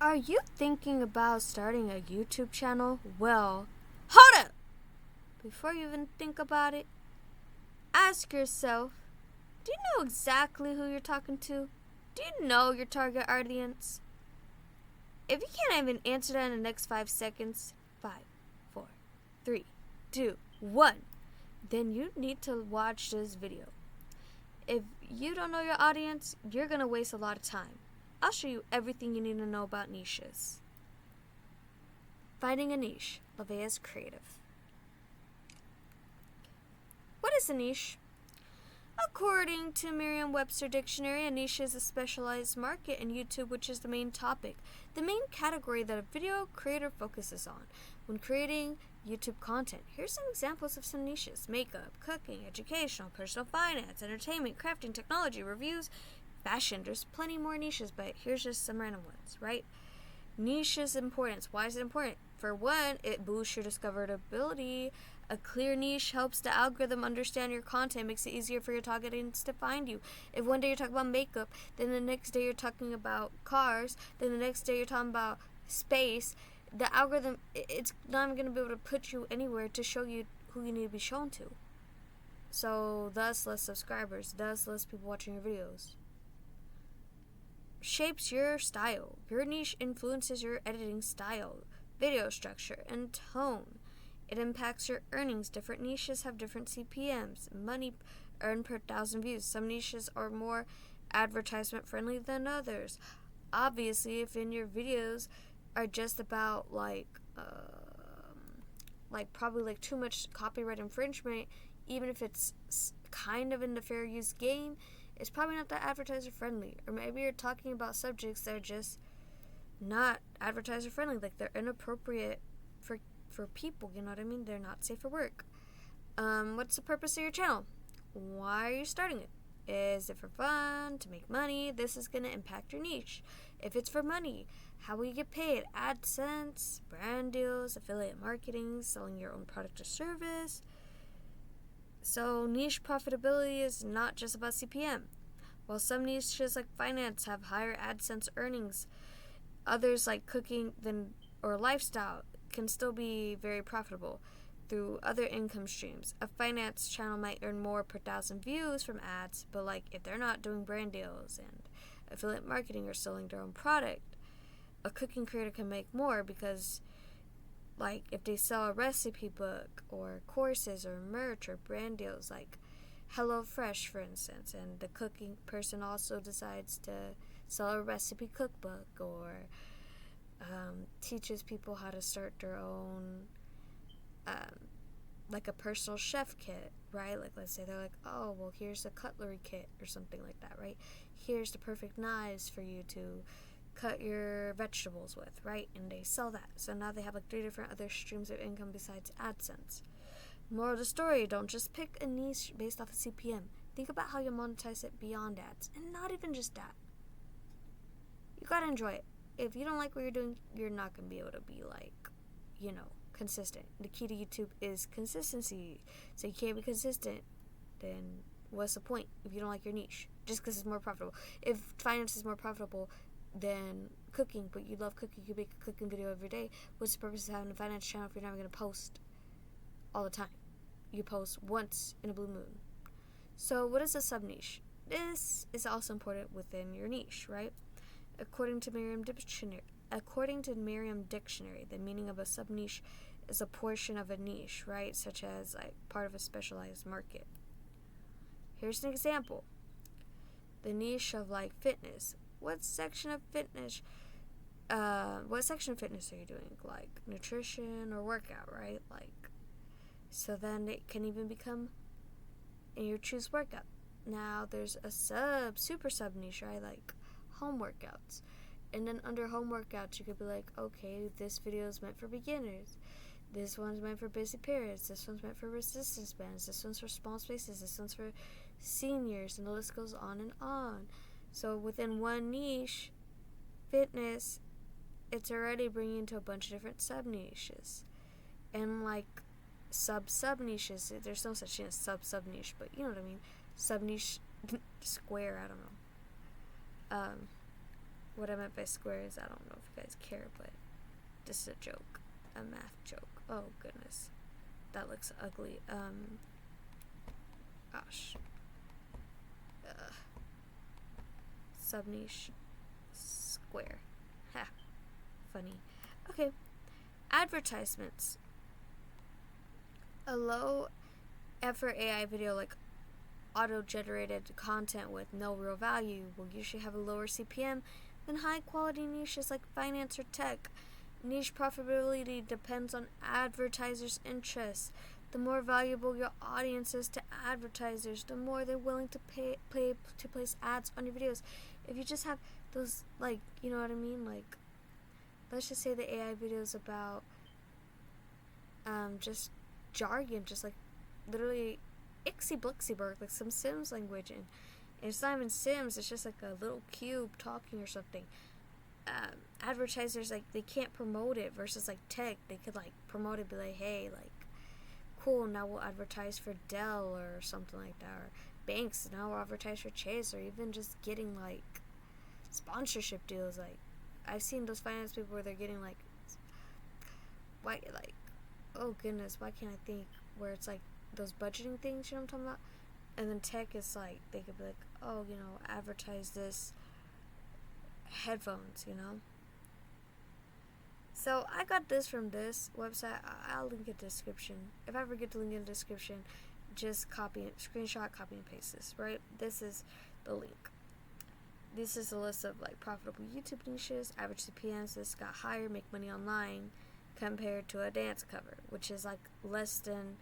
Are you thinking about starting a YouTube channel? Well, hold up! Before you even think about it, ask yourself, do you know exactly who you're talking to? Do you know your target audience? If you can't even answer that in the next 5 seconds, 5, 4, 3, 2, 1, then you need to watch this video. If you don't know your audience, you're going to waste a lot of time. I'll show you everything you need to know about niches. Finding a niche. Lavea's Creative. What is a niche? According to Merriam-Webster Dictionary, a niche is a specialized market in YouTube which is the main topic, the main category that a video creator focuses on when creating YouTube content. Here's some examples of some niches: makeup, cooking, educational, personal finance, entertainment, crafting, technology, reviews, fashion. There's plenty more niches, but here's just some random ones, right? Niche's importance. Why is it important? For one, it boosts your discoverability. A clear niche helps the algorithm understand your content, makes it easier for your target audience to find you. If one day you're talking about makeup, then the next day you're talking about cars, then the next day you're talking about space, the algorithm, it's not even going to be able to put you anywhere to show you who you need to be shown to. So, thus less subscribers, thus less people watching your videos. Shapes your style. Your niche influences your editing style, video structure, and tone. It impacts your earnings. Different niches have different CPMs, money earned per 1,000 views. Some niches are more advertisement friendly than others. Obviously, if in your videos are just about probably too much copyright infringement, even if it's kind of in the fair use game, it's probably not that advertiser friendly. Or maybe you're talking about subjects that are just not advertiser friendly, like they're inappropriate for people, you know what I mean? They're not safe for work. What's the purpose of your channel? Why are you starting it? Is it for fun, to make money? This is going to impact your niche. If it's for money, how will you get paid? AdSense, brand deals, affiliate marketing, selling your own product or service. So niche profitability is not just about CPM. While some niches like finance have higher AdSense earnings, others like cooking or lifestyle can still be very profitable through other income streams. A finance channel might earn more per 1,000 views from ads, but if they're not doing brand deals and affiliate marketing or selling their own product, a cooking creator can make more because if they sell a recipe book or courses or merch or brand deals like HelloFresh, for instance, and the cooking person also decides to sell a recipe cookbook or teaches people how to start their own a personal chef kit, right? Let's say they're oh, well, here's a cutlery kit or something like that, right? Here's the perfect knives for you to cut your vegetables with, right? And they sell that. So now they have 3 different other streams of income besides AdSense. Moral of the story, don't just pick a niche based off of CPM. Think about how you monetize it beyond ads, and not even just that. You gotta enjoy it. If you don't like what you're doing, you're not gonna be able to be consistent. The key to YouTube is consistency. So you can't be consistent, then what's the point if you don't like your niche? Just because it's more profitable. If finance is more profitable than cooking, but you love cooking, you make a cooking video every day, what's the purpose of having a finance channel if you're never going to post all the time? You post once in a blue moon. So what is a sub-niche? This is also important within your niche, right? According to Merriam Dictionary, the meaning of a sub-niche is a portion of a niche, right? Such as part of a specialized market. Here's an example. The niche of fitness. What section of fitness are you doing? Nutrition or workout, right? So then it can even become in your choose workout. Now there's a super sub niche, right? Home workouts. And then under home workouts, you could be okay, this video is meant for beginners. This one's meant for busy parents. This one's meant for resistance bands. This one's for small spaces. This one's for seniors. And the list goes on and on. So within one niche, fitness, it's already bringing into a bunch of different sub-niches. And sub-niches, there's no such thing as sub-niche, but you know what I mean. Sub-niche square, I don't know. what I meant by squares, I don't know if you guys care, but this is a joke. A math joke. Oh, goodness. That looks ugly. Gosh. Subniche square. Ha. Funny. Okay. Advertisements. A low effort AI video like auto-generated content with no real value will usually have a lower CPM than high-quality niches like finance or tech. Niche profitability depends on advertisers' interests. The more valuable your audience is to advertisers, the more they're willing to place ads on your videos. If you just have those, like, you know what I mean? Like, let's just say the AI videos about just jargon, just like literally Ixie Blixiburg, like some Sims language, and it's not even Sims, it's just like a little cube talking or something. Advertisers, like, they can't promote it versus like tech. They could like promote it, be like, hey, like, cool, now we'll advertise for Dell or something like that, or banks, now we'll advertise for Chase, or even just getting like sponsorship deals. Like, I've seen those finance people where they're getting like, why, like, oh goodness, why can't I think, where it's like those budgeting things, you know what I'm talking about? And then tech is like, they could be like, oh, you know, advertise this headphones, you know? So I got this from this website. I'll link it in the description. If I forget to link it in the description, just screenshot, copy and paste this, right? This is the link. This is a list of like profitable YouTube niches, average CPMs. This got higher, make money online, compared to a dance cover, which is like less than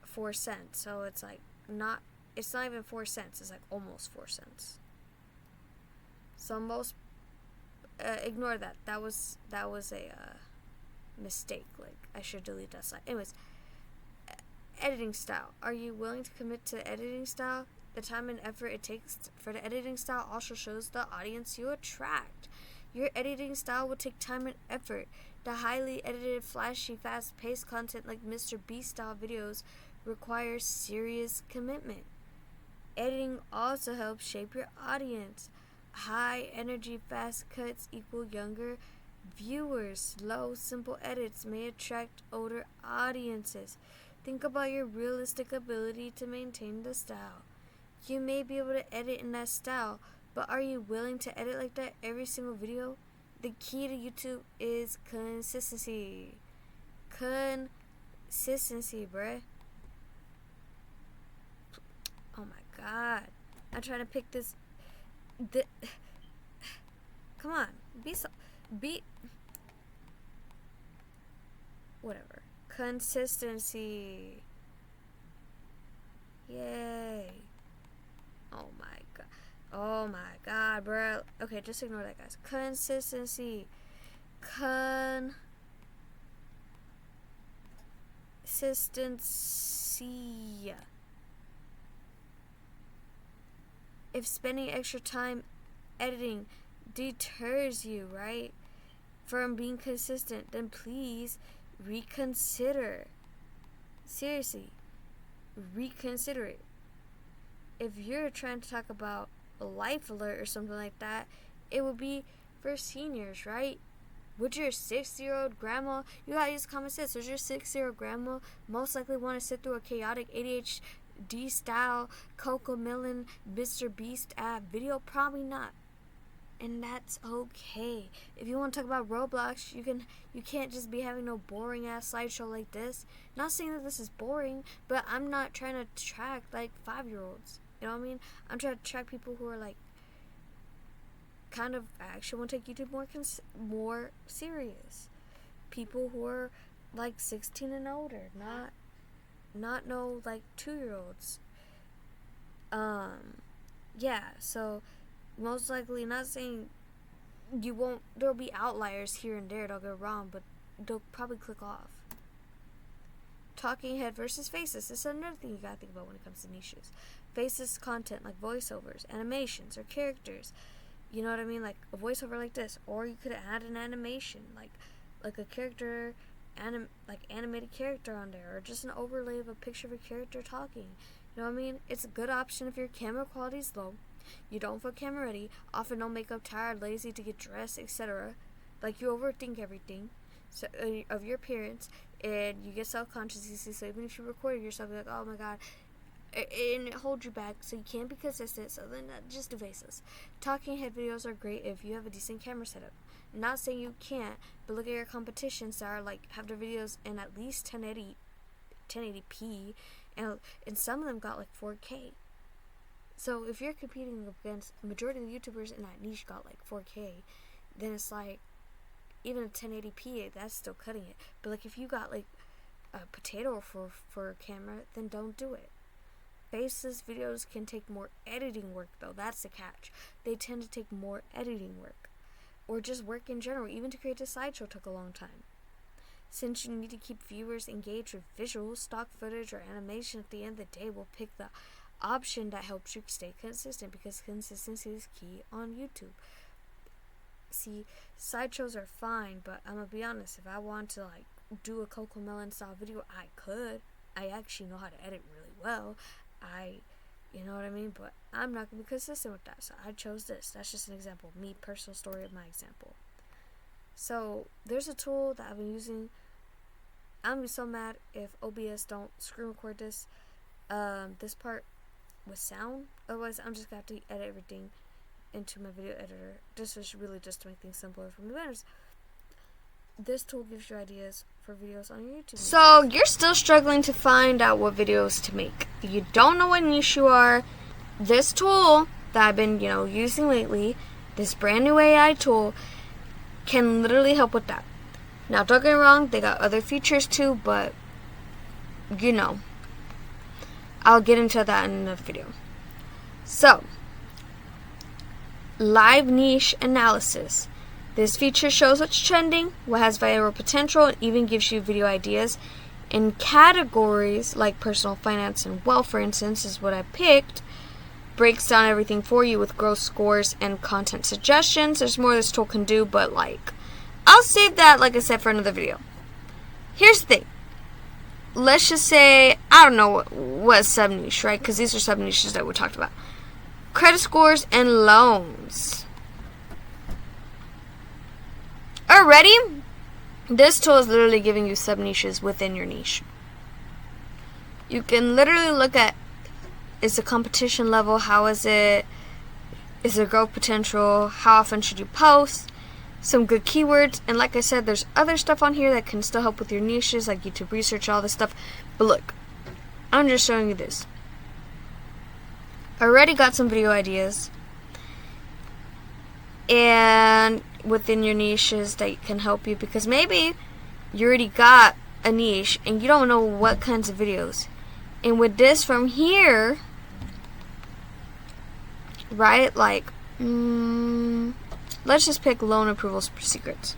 4 cents. So it's like it's not even 4 cents. It's like almost 4 cents. So most ignore that. That was a mistake. Like, I should delete that slide. Anyways, editing style. Are you willing to commit to editing style? The time and effort it takes for the editing style also shows the audience you attract. Your editing style will take time and effort. The highly edited, flashy, fast-paced content like Mr. Beast style videos requires serious commitment. Editing also helps shape your audience. High energy, fast cuts equal younger viewers. Slow, simple edits may attract older audiences. Think about your realistic ability to maintain the style. You may be able to edit in that style, but are you willing to edit like that every single video? The key to YouTube is consistency. Consistency, bruh. Oh my god. I'm trying to pick this. Come on. Whatever. Consistency. Yay. Oh my god. Oh my god, bro. Okay, just ignore that, guys. Consistency. Consistency. If spending extra time editing deters you, right, from being consistent, then please reconsider. Seriously, reconsider it. If you're trying to talk about a life alert or something like that, it would be for seniors, right? Would your 6-year-old grandma, you gotta use common sense, would your 6-year-old grandma most likely want to sit through a chaotic ADHD style CoComelon Mr. Beast ad video? Probably not. And that's okay. If you want to talk about Roblox, you can't just be having no boring ass slideshow like this. Not saying that this is boring, but I'm not trying to attract like 5-year-olds. You know what I mean? I'm trying to attract people who are like kind of actually want to take YouTube more serious. People who are like 16 and older, not no like 2-year-olds. Yeah, so most likely, not saying you won't, there'll be outliers here and there, don't get wrong, but they'll probably click off. Talking head versus faces. This is another thing you gotta think about when it comes to niches. Faces content like voiceovers, animations, or characters. You know what I mean? Like a voiceover like this, or you could add an animation, like a character, like animated character on there, or just an overlay of a picture of a character talking. You know what I mean? It's a good option if your camera quality is low. You don't feel camera ready, often don't make up, tired, lazy to get dressed, etc. Like you overthink everything of your appearance, and you get self-conscious easily. So even if you recorded yourself, you're like, oh my god, and it holds you back, so you can't be consistent. So then just do faces. Talking head videos are great if you have a decent camera setup. I'm not saying you can't, but look at your competitions that are like have their videos in at least 1080p, and some of them got like 4K. So if you're competing against the majority of the YouTubers in that niche got like 4K, then it's like even a 1080p, that's still cutting it. But like if you got like a potato for a camera, then don't do it. Faceless videos can take more editing work though. That's the catch. They tend to take more editing work, or just work in general. Even to create a slideshow took a long time. Since you need to keep viewers engaged with visuals, stock footage, or animation, at the end of the day, we'll pick the option that helps you stay consistent, because consistency is key on YouTube. See, slideshows are fine, but I'm gonna be honest, if I want to like do a CoComelon style video, I could. I actually know how to edit really well. You know what I mean? But I'm not gonna be consistent with that, so I chose this. That's just an example. Me, personal story of my example. So there's a tool that I've been using. I'm gonna be so mad if OBS don't screen record this part with sound. Otherwise, I'm just gonna have to edit everything into my video editor. This is really just to make things simpler for me. This tool gives you ideas for videos on your YouTube. So you're still struggling to find out what videos to make. You don't know what niche you are. This tool that I've been, using lately, this brand new AI tool, can literally help with that. Now, don't get me wrong, they got other features too, but I'll get into that in another video. So, live niche analysis. This feature shows what's trending, what has viral potential, and even gives you video ideas in categories like personal finance and wealth, for instance, is what I picked. Breaks down everything for you with growth scores and content suggestions. There's more this tool can do, but I'll save that, like I said, for another video. Here's the thing. Let's just say, I don't know what sub-niche, right? Because these are sub-niches that we talked about. Credit scores and loans. Already, this tool is literally giving you sub-niches within your niche. You can literally look at, is the competition level, how is it, is there growth potential, how often should you post, some good keywords, and like I said, there's other stuff on here that can still help with your niches, like YouTube research, all this stuff. But look, I'm just showing you this. I already got some video ideas, and within your niches that can help you, because maybe you already got a niche and you don't know what kinds of videos. And with this from here, right, let's just pick loan approval secrets.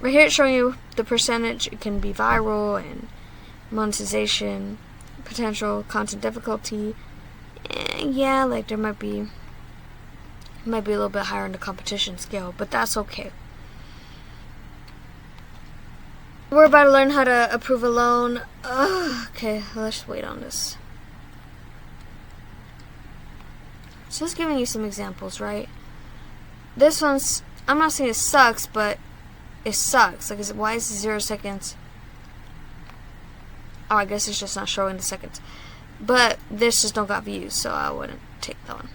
Right here it's showing you the percentage it can be viral, and monetization, potential, content difficulty. Yeah, there might be a little bit higher in the competition scale, but that's okay. We're about to learn how to approve a loan. Okay, let's wait on this. So it's giving you some examples, right? This one's, I'm not saying it sucks, but it sucks. Why is it 0 seconds? Oh, I guess it's just not showing the seconds. But this just don't got views, so I wouldn't take that one.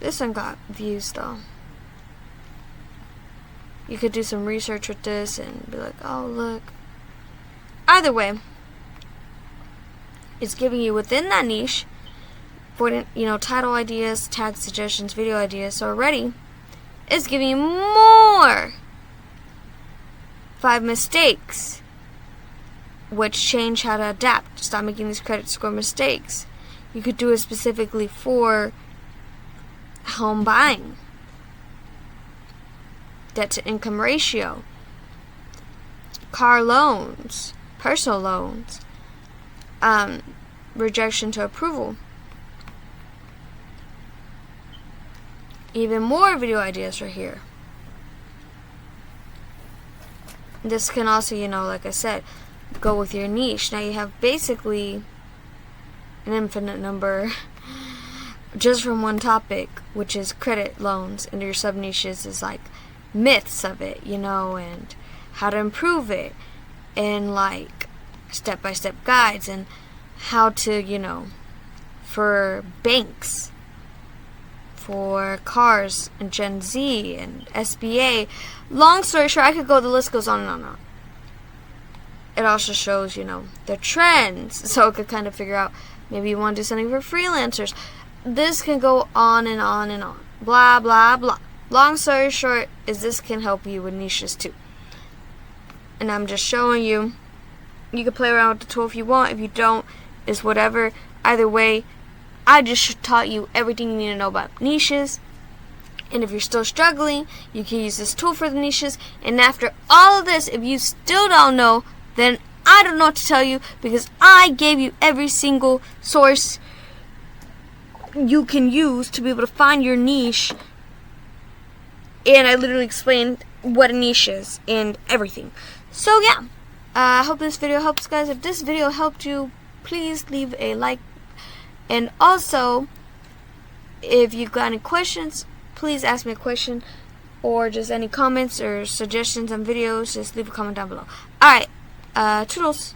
This one got views though. You could do some research with this and be like, oh look. Either way, it's giving you within that niche, title ideas, tag suggestions, video ideas. So already, it's giving you more. 5 mistakes, which change how to adapt. Stop making these credit score mistakes. You could do it specifically for home buying, debt to income ratio, car loans, personal loans, rejection to approval. Even more video ideas right here. This can also, like I said, go with your niche. Now you have basically an infinite number just from one topic, which is credit loans, and your sub niches is like myths of it, you know, and how to improve it, and like step-by-step guides, and how to, you know, for banks, for cars, and Gen Z, and SBA. Long story short, I could go, the list goes on and on and on. It also shows, you know, the trends, so it could kind of figure out, maybe you want to do something for freelancers. This can go on and on and on. Blah, blah, blah. Long story short is this can help you with niches too. And I'm just showing you. You can play around with the tool if you want. If you don't, it's whatever. Either way, I just taught you everything you need to know about niches. And if you're still struggling, you can use this tool for the niches. And after all of this, if you still don't know, then I don't know what to tell you, because I gave you every single source you can use to be able to find your niche. And I literally explained what a niche is and everything. So yeah, I hope this video helps, guys. If this video helped you, please leave a like. And also, if you got any questions, please ask me a question, or just any comments or suggestions on videos, just leave a comment down below. Alright, toodles.